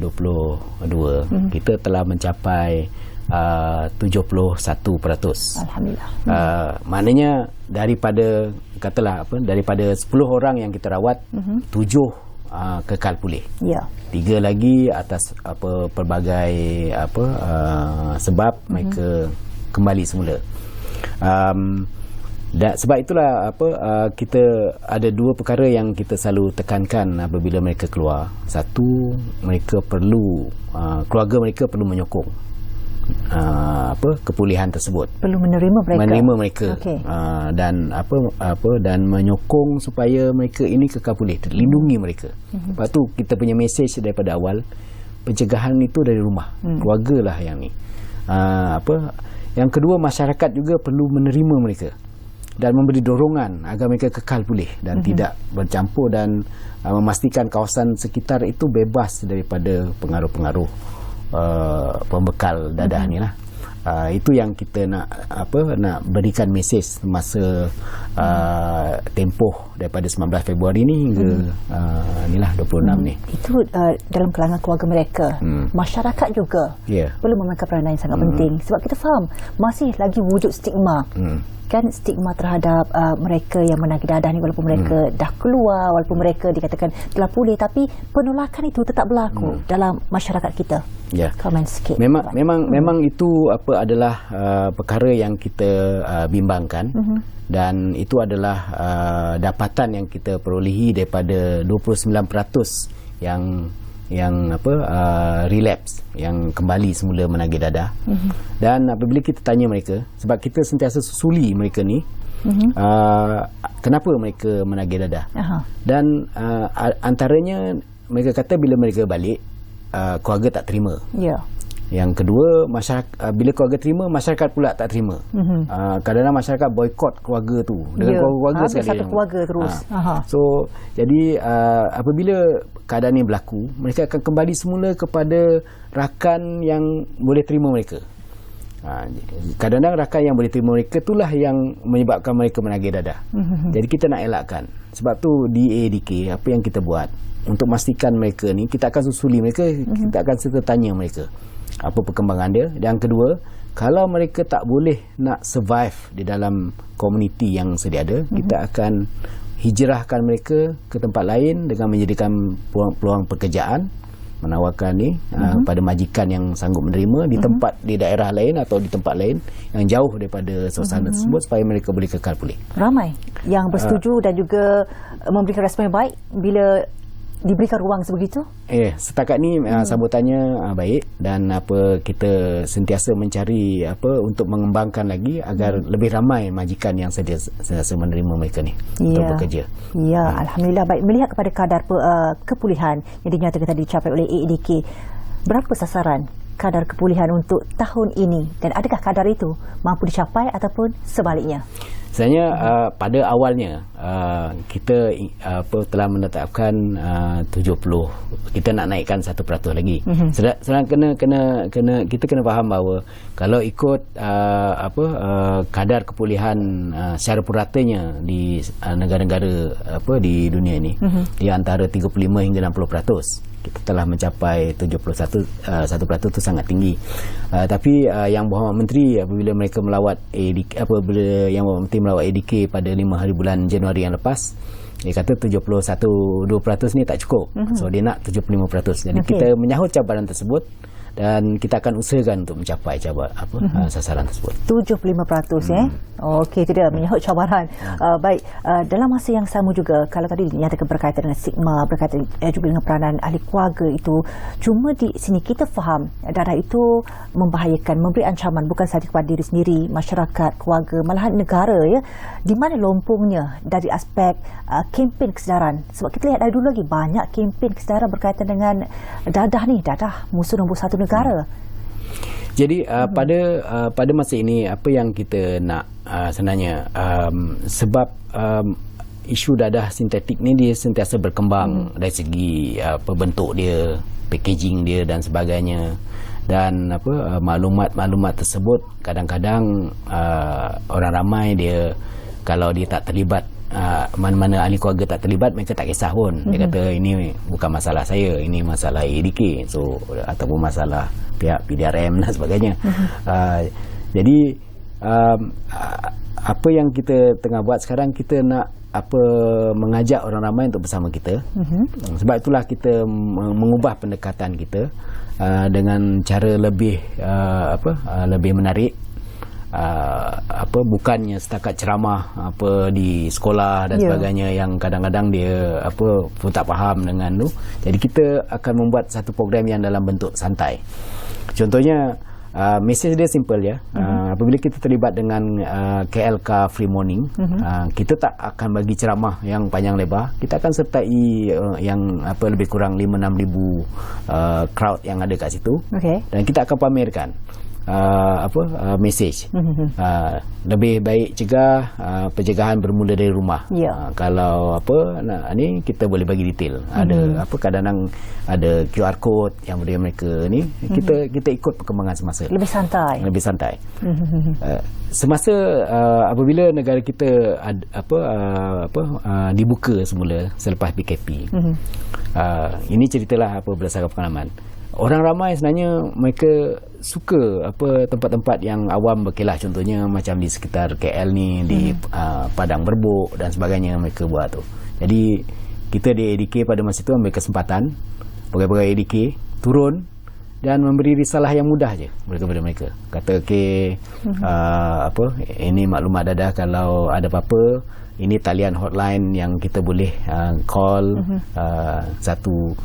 kita telah mencapai 71%. Alhamdulillah. Maknanya daripada daripada 10 orang yang kita rawat, 7 kekal pulih. 3 lagi atas pelbagai sebab mereka kembali semula. Dan sebab itulah kita ada 2 perkara yang kita selalu tekankan apabila mereka keluar. Satu, mereka perlu keluarga mereka perlu menyokong kepulihan tersebut, perlu menerima mereka dan dan menyokong supaya mereka ini kekal pulih, lindungi mereka. Lepas tu kita punya mesej daripada awal, pencegahan itu dari rumah, keluarga lah yang ni. Yang kedua, masyarakat juga perlu menerima mereka dan memberi dorongan agar mereka kekal pulih dan tidak bercampur, dan memastikan kawasan sekitar itu bebas daripada pengaruh-pengaruh pembekal dadah ni lah. Itu yang kita nak berikan mesej masa tempoh daripada 19 Februari ni hingga inilah 26 ni. Itu dalam kalangan keluarga mereka. Masyarakat juga perlu memainkan peranan yang sangat penting, sebab kita faham masih lagi wujud stigma. Kan stigma terhadap mereka yang menagih dadah ni, walaupun mereka dah keluar, walaupun mereka dikatakan telah pulih, tapi penolakan itu tetap berlaku dalam masyarakat kita. Komen sikit. Memang itu adalah perkara yang kita bimbangkan, dan itu adalah dapatan yang kita perolehi daripada 29% yang relapse, yang kembali semula menagih dadah. Dan apabila kita tanya mereka, sebab kita sentiasa susuli mereka ni, kenapa mereka menagih dadah, dan antaranya mereka kata bila mereka balik, keluarga tak terima. Yang kedua, masyarakat bila keluarga terima, masyarakat pula tak terima. Kadang-kadang masyarakat boikot keluarga tu dengan keluarga sekali. Satu keluarga terus. So jadi apabila keadaan ini berlaku, mereka akan kembali semula kepada rakan yang boleh terima mereka. Kadang-kadang rakan yang boleh terima mereka itulah yang menyebabkan mereka menagih dadah. Jadi kita nak elakkan. Sebab tu di ADK apa yang kita buat untuk memastikan mereka ni, kita akan susuli mereka, kita akan serta tanya mereka apa perkembangan dia. Dan kedua, kalau mereka tak boleh nak survive di dalam komuniti yang sedia ada, kita akan hijrahkan mereka ke tempat lain dengan menyediakan peluang pekerjaan, menawarkan ni pada majikan yang sanggup menerima di tempat, di daerah lain atau di tempat lain yang jauh daripada suasana tersebut supaya mereka boleh kekal pulih. Ramai yang bersetuju dan juga memberikan respon yang baik bila diberikan ruang sebegitu? Setakat ni sambutannya baik, dan kita sentiasa mencari untuk mengembangkan lagi agar lebih ramai majikan yang sentiasa menerima mereka ni untuk bekerja. Ya, alhamdulillah. Baik, melihat kepada kadar kepulihan yang dinyatakan tadi dicapai oleh AADK, berapa sasaran kadar kepulihan untuk tahun ini, dan adakah kadar itu mampu dicapai ataupun sebaliknya? Sebenarnya pada awalnya kita telah menetapkan 70. Kita nak naikkan 1% lagi. Sedang kita kena faham bahawa kalau ikut kadar kepulihan secara puratanya di negara-negara di dunia ini, di antara 35 hingga 60%. Kita telah mencapai 71% itu sangat tinggi. Tapi Yang Berhormat Menteri apabila mereka melawat ADK, apabila Yang Berhormat Menteri melawat ADK pada 5 hari bulan Januari yang lepas, dia kata 71.2% ni tak cukup. So dia nak 75%. Jadi kita menyahut cabaran tersebut dan kita akan usahakan untuk mencapai sasaran tersebut. 75%. Okey, itu dia menyahut cabaran. Baik, dalam masa yang sama juga, kalau tadi dinyatakan berkaitan dengan stigma, berkaitan juga dengan peranan ahli keluarga itu, cuma di sini kita faham dadah itu membahayakan, memberi ancaman bukan sahaja kepada diri sendiri, masyarakat, keluarga, malahan negara, ya. Di mana lompongnya dari aspek kempen kesedaran? Sebab kita lihat dari dulu lagi banyak kempen kesedaran berkaitan dengan dadah ni, dadah musuh nombor satu negara. Jadi pada masa ini apa yang kita nak sebenarnya, sebab isu dadah sintetik ni dia sentiasa berkembang dari segi bentuk dia, packaging dia dan sebagainya, dan maklumat-maklumat tersebut kadang-kadang orang ramai dia, kalau dia tak terlibat, mana-mana ahli keluarga tak terlibat, mereka tak kisah pun. Dia kata ini bukan masalah saya, ini masalah ADK, so ataupun masalah pihak PDRM dan sebagainya. Jadi apa yang kita tengah buat sekarang, kita nak mengajak orang ramai untuk bersama kita. Sebab itulah kita mengubah pendekatan kita dengan cara lebih lebih menarik. Bukannya setakat ceramah di sekolah dan sebagainya yang kadang-kadang dia pun tak faham dengan tu. Jadi kita akan membuat satu program yang dalam bentuk santai. Contohnya mesej dia simple, ya. Apabila kita terlibat dengan KLK Free Morning, kita tak akan bagi ceramah yang panjang lebar. Kita akan sertai yang lebih kurang 5-6 ribu crowd yang ada kat situ. Dan kita akan pamerkan mesej. Lebih baik cegah, pencegahan bermula dari rumah. Kalau ni kita boleh bagi detail. Ada kadang-kadang ada QR code yang boleh mereka ni, kita ikut perkembangan semasa. Lebih santai. Semasa apabila negara kita dibuka semula selepas PKP. Ini ceritalah berdasarkan pengalaman. Orang ramai sebenarnya mereka suka tempat-tempat yang awam berkelah, contohnya macam di sekitar KL ni, di Padang Berbuk dan sebagainya mereka buat tu. Jadi kita di ADK pada masa itu ambil kesempatan, pegawai-pegawai ADK turun dan memberi risalah yang mudah je kepada mereka. Kata ini maklumat dadah, kalau ada apa-apa ini talian hotline yang kita boleh call, satu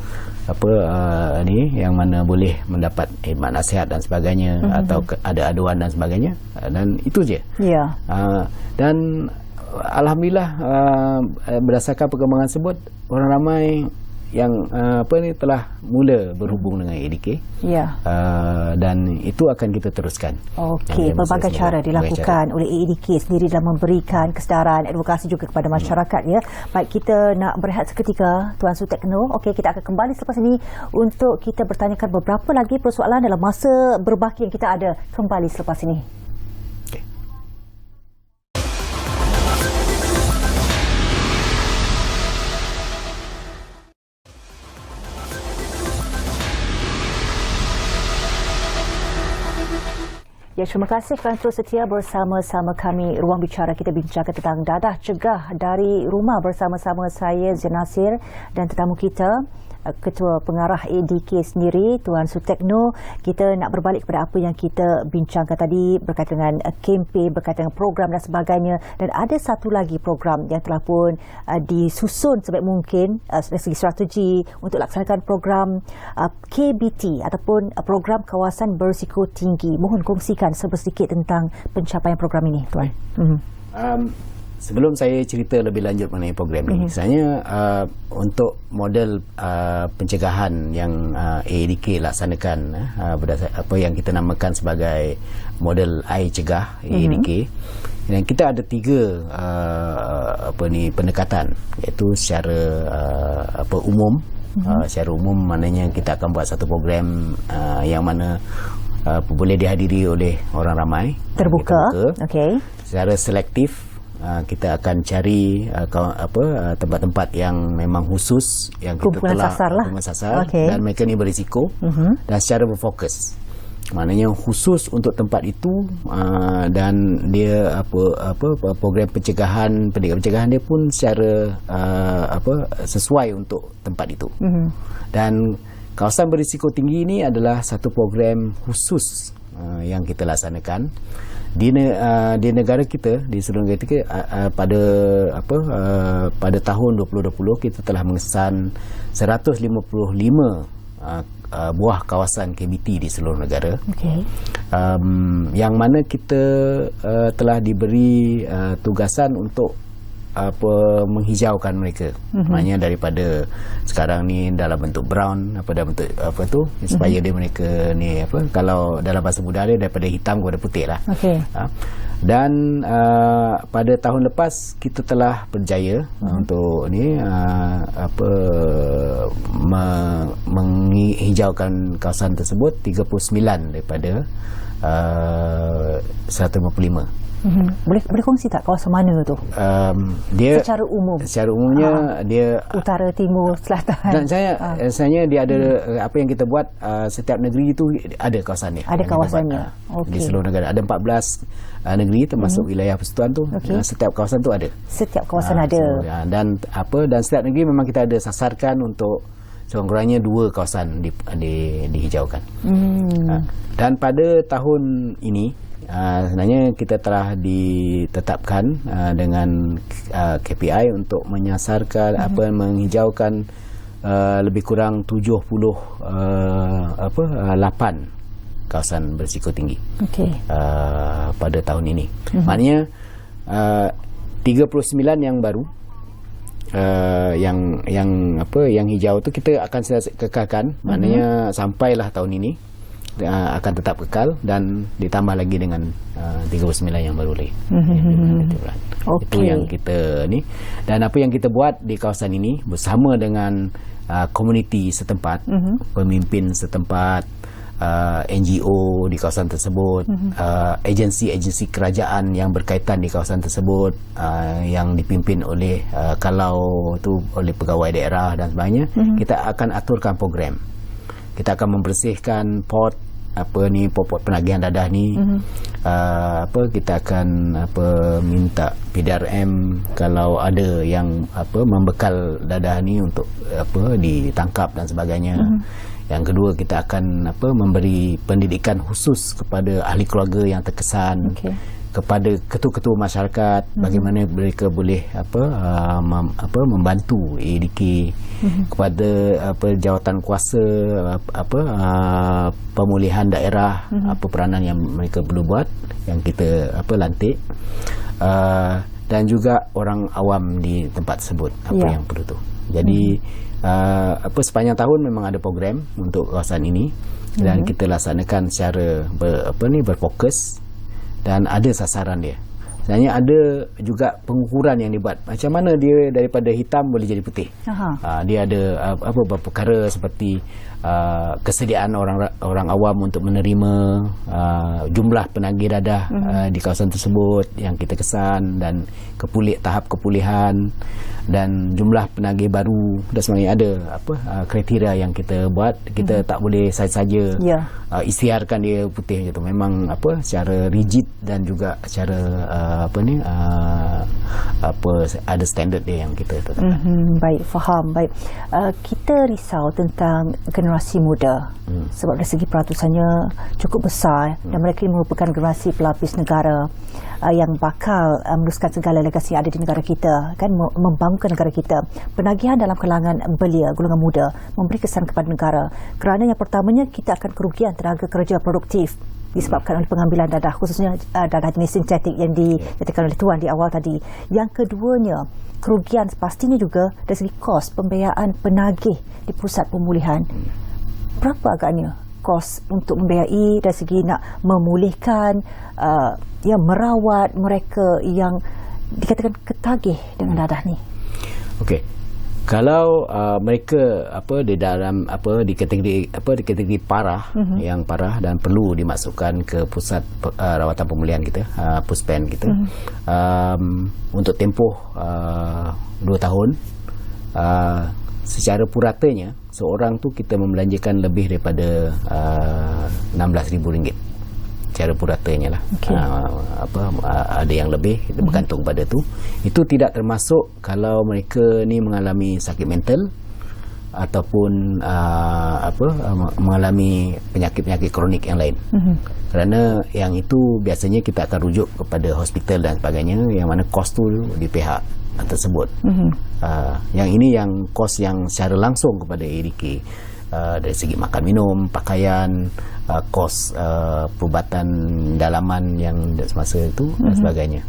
ni yang mana boleh mendapat khidmat nasihat dan sebagainya, atau ada aduan dan sebagainya, dan itu je. Dan alhamdulillah berdasarkan perkembangan tersebut, orang ramai telah mula berhubung dengan ADK. Dan itu akan kita teruskan. Okey, pelbagai cara dilakukan oleh ADK sendiri dalam memberikan kesedaran, advokasi juga kepada masyarakat ya. Baik, kita nak berehat seketika Tuan Sutekno. Okey, kita akan kembali selepas ini untuk kita bertanyakan beberapa lagi persoalan dalam masa berbaki yang kita ada. Kembali selepas ini. Ya, terima kasih kerana terus setia bersama-sama kami. Ruang Bicara, kita bincangkan tentang dadah cegah dari rumah bersama-sama saya Zain Nasir dan tetamu kita Ketua Pengarah ADK sendiri, Tuan Sutekno. Kita nak berbalik kepada apa yang kita bincangkan tadi berkaitan dengan kempen, berkaitan dengan program dan sebagainya. Dan ada satu lagi program yang telah pun disusun sebaik mungkin dari segi strategi untuk laksanakan program KBT ataupun program kawasan berisiko tinggi. Mohon kongsikan sedikit tentang pencapaian program ini, Tuan. Sebelum saya cerita lebih lanjut mengenai program ini, sebenarnya untuk model pencegahan yang ADK laksanakan, berdasar apa yang kita namakan sebagai model I Cegah ADK, dan kita ada 3 pendekatan, iaitu secara umum. Secara umum maknanya kita akan buat satu program yang mana boleh dihadiri oleh orang ramai, terbuka. Okey. Secara selektif, kita akan cari tempat-tempat yang memang khusus yang kita telah sasar dan mereka ni berisiko, dan secara berfokus. Maknanya khusus untuk tempat itu, dan dia program pencegahan, pendidikan pencegahan dia pun secara sesuai untuk tempat itu. Dan kawasan berisiko tinggi ini adalah satu program khusus yang kita laksanakan di negara kita, di seluruh negara kita. Pada tahun 2020 kita telah mengesan 155 buah kawasan KBT di seluruh negara. Yang mana kita telah diberi tugasan untuk menghijaukan mereka. Maknanya daripada sekarang ni dalam bentuk brown, dalam bentuk supaya dia mereka ni kalau dalam bahasa mudah dia daripada hitam kepada putih lah. Dan pada tahun lepas kita telah berjaya untuk ni menghijaukan kawasan tersebut 39 daripada 155. Boleh kongsi tak kawasan mana tu? Dia secara umumnya dia utara, timur, selatan. Dan saya dia ada apa yang kita buat, setiap negeri itu ada kawasannya. Ada kawasannya. Di seluruh negara ada 14 negeri termasuk wilayah persekutuan tu. Setiap kawasan tu ada. Setiap kawasan ada. Dan setiap negeri memang kita ada sasarkan untuk sekurang-kurangnya 2 kawasan dihijaukan. Dan pada tahun ini sebenarnya kita telah ditetapkan dengan KPI untuk menyasarkan menghijaukan lebih kurang 78 kawasan berisiko tinggi pada tahun ini. Maknanya 39 yang baru, yang hijau tu kita akan kekalkan. Maknanya sampailah tahun ini akan tetap kekal dan ditambah lagi dengan 39 yang baru lagi. Itu yang kita ni. Dan apa yang kita buat di kawasan ini bersama dengan komuniti setempat, pemimpin setempat, NGO di kawasan tersebut, agensi-agensi kerajaan yang berkaitan di kawasan tersebut, yang dipimpin oleh kalau tu oleh pegawai daerah dan sebagainya. Kita akan aturkan program. Kita akan membersihkan pot penagihan dadah ni. Kita akan minta PDRM kalau ada yang membekal dadah ni untuk ditangkap dan sebagainya. Yang kedua, kita akan memberi pendidikan khusus kepada ahli keluarga yang terkesan, kepada ketua-ketua masyarakat, bagaimana mereka boleh membantu ADK, kepada jawatan kuasa pemulihan daerah, apa peranan yang mereka perlu buat yang kita lantik, dan juga orang awam di tempat tersebut apa yang perlu tu. Jadi sepanjang tahun memang ada program untuk kawasan ini dan kita laksanakan secara berfokus dan ada sasaran dia. Sebenarnya ada juga pengukuran yang dibuat. Macam mana dia daripada hitam boleh jadi putih. Dia ada beberapa perkara seperti kesediaan orang awam untuk menerima jumlah penagih dadah di kawasan tersebut yang kita kesan, dan tahap kepulihan dan jumlah penagih baru dan sebagainya. Ada kriteria yang kita buat. Kita tak boleh saja-saja isytiharkan dia putih gitu. Memang secara rigid dan juga secara ada standard dia yang kita tetapkan. Baik, faham. Baik. Kita risau tentang generasi muda sebab dari segi peratusannya cukup besar dan mereka ini merupakan generasi pelapis negara yang bakal meneruskan segala legasi yang ada di negara kita, kan, membangunkan negara kita. Penagihan dalam kalangan belia, golongan muda, memberi kesan kepada negara kerana yang pertamanya kita akan kerugian tenaga kerja produktif disebabkan oleh pengambilan dadah, khususnya dadah jenis sintetik yang dinyatakan oleh Tuan di awal tadi. Yang keduanya, kerugian pastinya juga dari segi kos pembiayaan penagih di pusat pemulihan. Berapa agaknya kos untuk membiayai dari segi nak memulihkan, merawat mereka yang dikatakan ketagih dengan dadah ni? Okey. Kalau mereka di dalam di kategori parah, yang parah dan perlu dimasukkan ke pusat rawatan pemulihan kita, puspen kita, untuk tempoh 2 tahun, secara puratanya seorang tu kita membelanjakan lebih daripada RM16,000 secara puratanya lah. Ada yang lebih, kita bergantung pada tu. Itu tidak termasuk kalau mereka ni mengalami sakit mental ataupun mengalami penyakit-penyakit kronik yang lain. Kerana yang itu biasanya kita akan rujuk kepada hospital dan sebagainya, yang mana kos tu di pihak tersebut. Yang ini yang kos yang secara langsung kepada ADK, dari segi makan minum, pakaian, kos perubatan dalaman yang semasa itu dan sebagainya.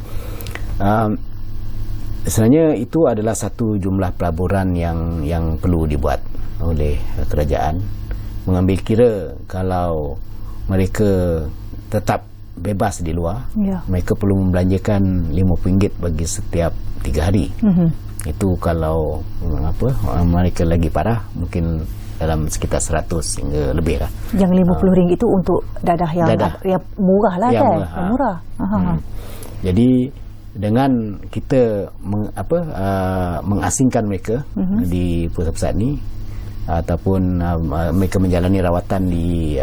Sebenarnya itu adalah satu jumlah pelaburan yang perlu dibuat oleh kerajaan, mengambil kira kalau mereka tetap bebas di luar, mereka perlu membelanjakan RM50 bagi setiap 3 hari. Itu kalau mereka lagi parah mungkin dalam sekitar 100 hingga lebih lah. Yang RM50 itu untuk dadah yang murah lah, kan? Murah. Jadi dengan kita mengasingkan mereka di pusat-pusat ni, ataupun mereka menjalani rawatan di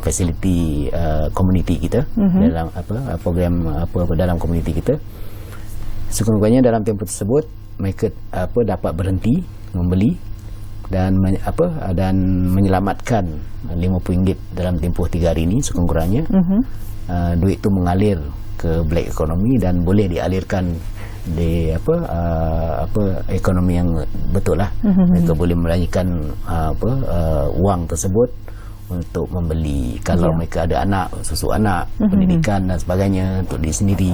fasiliti komuniti kita, dalam program dalam komuniti kita, sekurang-kurangnya dalam tempoh tersebut mereka dapat berhenti membeli dan menyelamatkan RM50 dalam tempoh 3 hari ini sekurang-kurangnya. Duit itu mengalir ke black economy dan boleh dialirkan di ekonomi yang betul lah. Mereka boleh melanjutkan wang tersebut untuk membeli, kalau mereka ada anak, susu anak, pendidikan dan sebagainya untuk diri sendiri.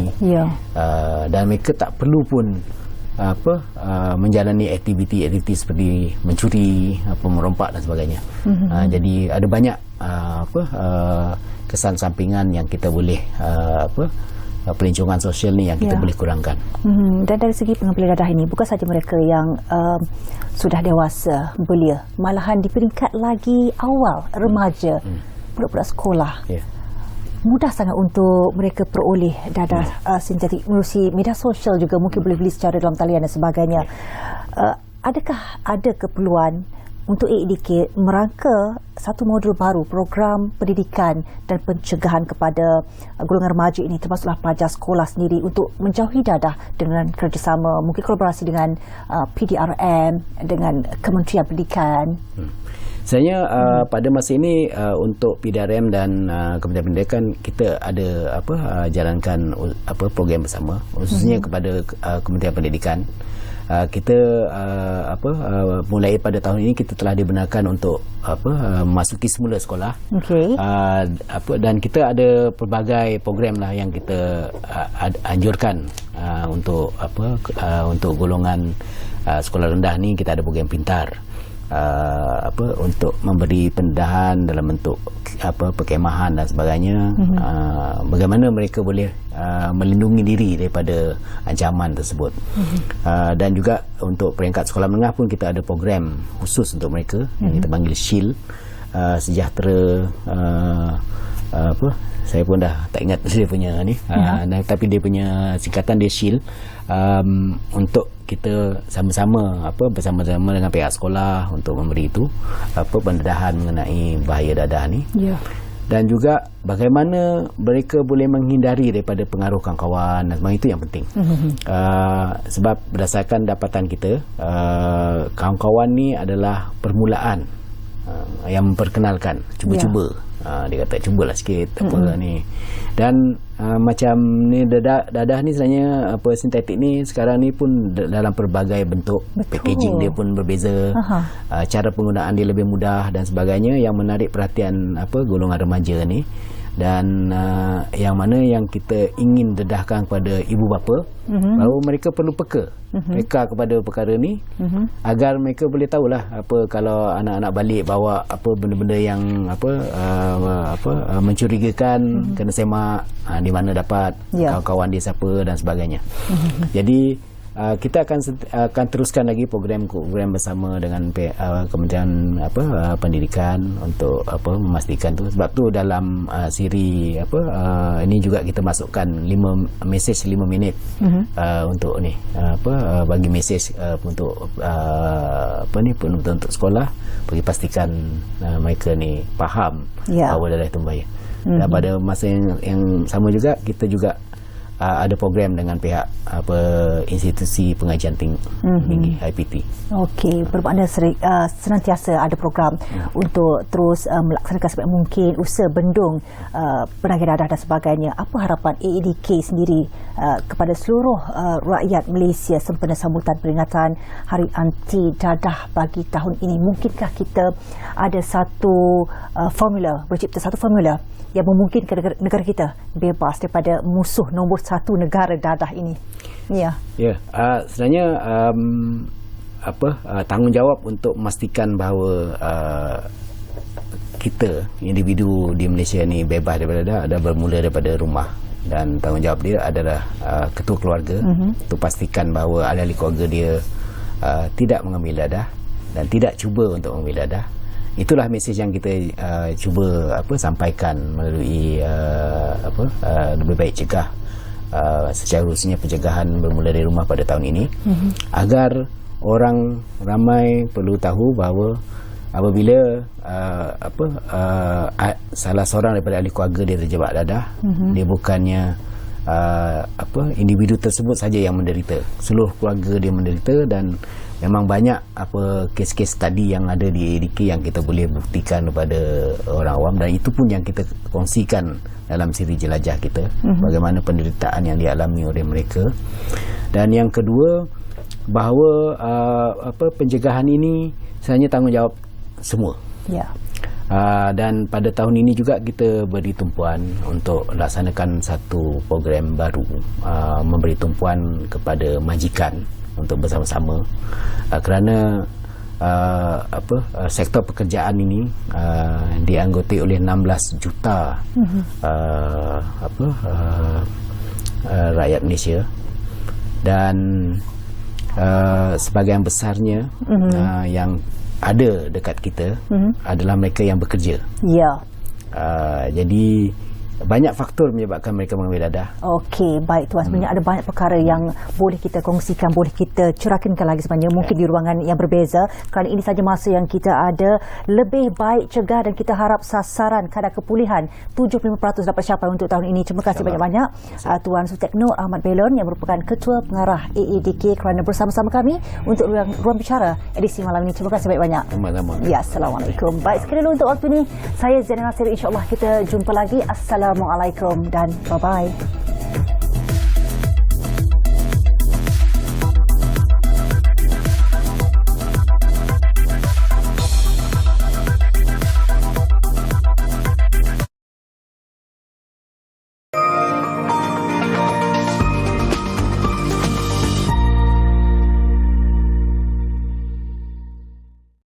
Dan mereka tak perlu pun menjalani aktiviti seperti mencuri, merompak dan sebagainya. Jadi ada banyak kesan sampingan yang kita boleh pelancongan sosial ni yang kita boleh kurangkan. Dan dari segi pengambilan dadah ini, bukan saja mereka yang sudah dewasa belia, malahan di peringkat lagi awal, remaja, budak-budak sekolah, mudah sangat untuk mereka peroleh dadah sintetik melalui media sosial juga, mungkin boleh beli secara dalam talian dan sebagainya. Adakah ada keperluan untuk ADK merangka satu modul baru, program pendidikan dan pencegahan kepada golongan remaja ini, termasuklah pelajar sekolah sendiri, untuk menjauhi dadah dengan kerjasama, mungkin kolaborasi dengan PDRM, dengan Kementerian Pendidikan? Sebenarnya pada masa ini untuk PDRM dan Kementerian Pendidikan, kita ada jalankan program bersama, khususnya kepada Kementerian Pendidikan. Kita mulai pada tahun ini kita telah dibenarkan untuk memasuki semula sekolah. Dan kita ada pelbagai program lah yang kita anjurkan untuk golongan sekolah rendah ni kita ada program pintar. Untuk memberi pendedahan dalam bentuk perkemahan dan sebagainya, bagaimana mereka boleh melindungi diri daripada ancaman tersebut. Dan juga untuk peringkat sekolah menengah pun kita ada program khusus untuk mereka yang kita panggil SHIELD, sejahtera saya pun dah tak ingat dia punya ni, tapi dia punya singkatan dia SHIELD, untuk kita sama-sama bersama-sama dengan pihak sekolah untuk memberi itu pendedahan mengenai bahaya dadah ni. Dan juga bagaimana mereka boleh menghindari daripada pengaruh kawan-kawan dan sebagainya, itu yang penting. Sebab berdasarkan dapatan kita, kawan-kawan ni adalah permulaan yang memperkenalkan, cuba-cuba. Dia kata cubalah sikit apa ni. Dan macam ni dadah ni sebenarnya sintetik ni sekarang ni pun dalam pelbagai bentuk. Packaging dia pun berbeza, cara penggunaan dia lebih mudah dan sebagainya, yang menarik perhatian golongan remaja ni. Dan yang mana yang kita ingin dedahkan kepada ibu bapa, bahawa mereka perlu reka kepada perkara ni, agar mereka boleh tahulah kalau anak-anak balik bawa benda-benda yang mencurigakan, kena semak di mana dapat, kawan-kawan dia siapa dan sebagainya. Jadi kita akan teruskan lagi program bersama dengan Kementerian Pendidikan untuk memastikan tu. Sebab tu dalam siri ini juga kita masukkan 5 minit untuk ni bagi mesej untuk untuk sekolah, bagi pastikan mereka ni faham bahawa dadah itu bahaya. Dan pada masa yang sama juga kita juga ada program dengan pihak institusi pengajian tinggi IPT. Okey, bermakna senantiasa ada program untuk terus melaksanakan sebaik mungkin usaha bendung penagih dadah dan sebagainya. Apa harapan AEDK sendiri kepada seluruh rakyat Malaysia sempena sambutan peringatan Hari Anti Dadah bagi tahun ini? Mungkinkah kita ada satu formula, bercipta satu formula yang memungkinkan negara kita bebas daripada musuh nombor satu negara dadah ini? Sebenarnya tanggungjawab untuk memastikan bahawa kita individu di Malaysia ni bebas daripada dadah ada bermula daripada rumah, dan tanggungjawab dia adalah ketua keluarga untuk pastikan bahawa ahli-ahli keluarga dia tidak mengambil dadah dan tidak cuba untuk mengambil dadah. Itulah mesej yang kita cuba sampaikan melalui lebih baik cegah, secara khususnya pencegahan bermula dari rumah pada tahun ini, agar orang ramai perlu tahu bahawa apabila salah seorang daripada ahli keluarga dia terjebak dadah, dia bukannya individu tersebut saja yang menderita, seluruh keluarga dia menderita. Dan memang banyak kes-kes tadi yang ada di AEDK yang kita boleh buktikan kepada orang awam, dan itu pun yang kita kongsikan dalam siri jelajah kita, bagaimana penderitaan yang dialami oleh mereka. Dan yang kedua, bahawa pencegahan ini sebenarnya tanggungjawab semua. Dan pada tahun ini juga kita beri tumpuan untuk laksanakan satu program baru, memberi tumpuan kepada majikan untuk bersama-sama, kerana sektor pekerjaan ini dianggoti oleh 16 juta rakyat Malaysia, dan sebahagian besarnya yang ada dekat kita adalah mereka yang bekerja. Jadi banyak faktor menyebabkan mereka mengambil dadah. Okey, baik tuan. Sebenarnya ada banyak perkara yang boleh kita kongsikan, boleh kita cerahkankan lagi sebenarnya, mungkin di ruangan yang berbeza, kerana ini saja masa yang kita ada. Lebih baik cegah, dan kita harap sasaran kadar kepulihan 75% dapat capai untuk tahun ini. Terima kasih banyak-banyak Tuan Sutekno Ahmad Belon yang merupakan Ketua Pengarah AEDK kerana bersama-sama kami untuk ruang bicara edisi malam ini. Terima kasih banyak-banyak. Ya, Assalamualaikum. Baik, sekali dulu untuk waktu ini, saya Zainal Nasir. InsyaAllah kita jumpa lagi. Assalamualaikum dan bye-bye.